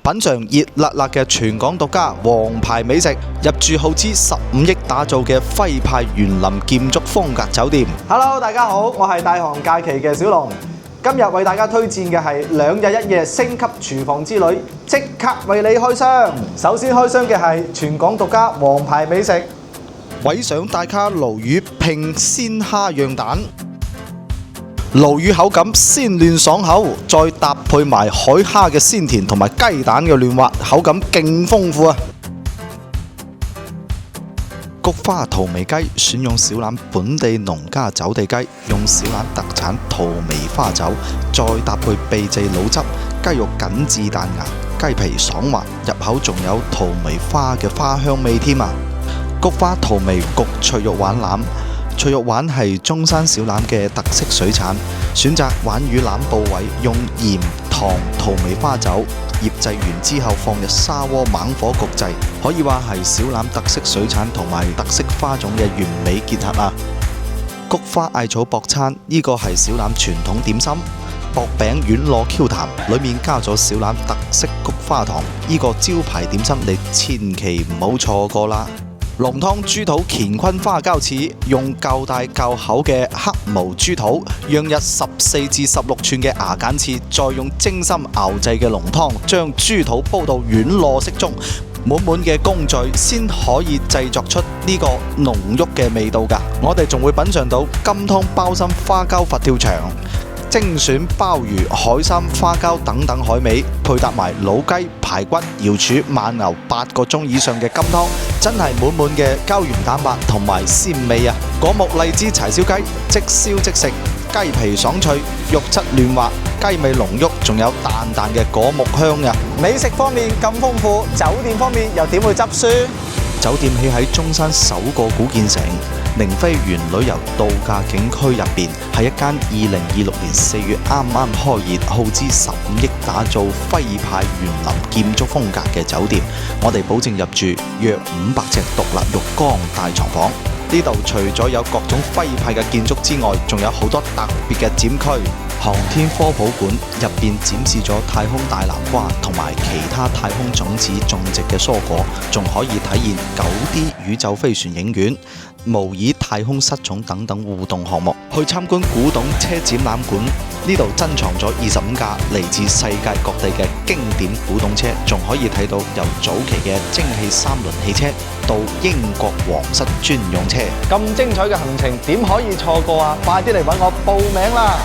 品嘗熱辣辣嘅全港獨家皇牌美食，入住耗資15億打造嘅徽派園林建築風格酒店。Hello， 大家好，我係大行假期嘅小龍，今日為大家推薦嘅係2日1夜升級廚房之旅，即刻為你開箱。首先開箱嘅係全港獨家皇牌美食，位上大卡鱸魚拼鮮蝦釀蛋。鱸魚口感鮮嫩爽口，再搭配埋海蝦嘅鮮甜同埋雞蛋嘅嫩滑，口感勁豐富啊！菊花桃味雞選用小欖本地農家走地雞，用小欖特產桃味花酒，再搭配秘製滷汁，雞肉緊緻彈牙，雞皮爽滑，入口仲有桃味花嘅花香味添啊！菊花桃味焗脆肉丸腩。脆肉丸係中山小欖嘅特色水產，選擇丸與腩部位用鹽、糖、桃味花酒醃製完之後放入砂鍋猛火焗製，可以話係小欖特色水產同埋特色花種嘅完美結合啊！菊花艾草薄餐呢個係小欖傳統點心，薄餅軟糯 Q 彈，裡面加咗小欖特色菊花糖，呢個招牌點心你千祈唔好錯過啦！濃湯豬肚乾坤花膠翅，用較大較厚嘅黑毛豬肚，釀入14至16寸嘅牙間翅，再用精心熬製嘅濃湯，將豬肚煲到軟糯適中，滿滿嘅工序先可以製作出呢個濃郁嘅味道㗎。我哋仲會品嚐到金湯鮑參花膠佛跳牆。精選鮑魚、海參、花膠等等海味，配搭埋老雞、排骨、瑤柱、慢牛8個鐘以上嘅金湯，真係滿滿嘅膠原蛋白同埋鮮味啊！果木荔枝柴燒雞，即燒即食，雞皮爽脆，肉質嫩滑，雞味濃郁，仲有淡淡嘅果木香啊！美食方面咁豐富，酒店方面又點會執輸？酒店起喺中山首個古建城寧飛園旅遊度假景區入邊，係一間2026年4月啱啱開業，耗資15億打造徽派園林建築風格嘅酒店。我哋保證入住約500尺獨立浴缸大床房。呢度除咗有各種徽派嘅建築之外，仲有好多特別嘅展區。航天科普館入邊展示咗太空大南瓜同埋其他太空種子種植嘅蔬果，仲可以體驗9D 宇宙飛船影院、模擬太空失重等等互動項目。去參觀古董車展覽館，呢度珍藏咗25架嚟自世界各地嘅經典古董車，仲可以睇到由早期嘅蒸汽3輪汽車到英國皇室專用車。咁精彩嘅行程點可以錯過啊！快啲嚟揾我報名啦！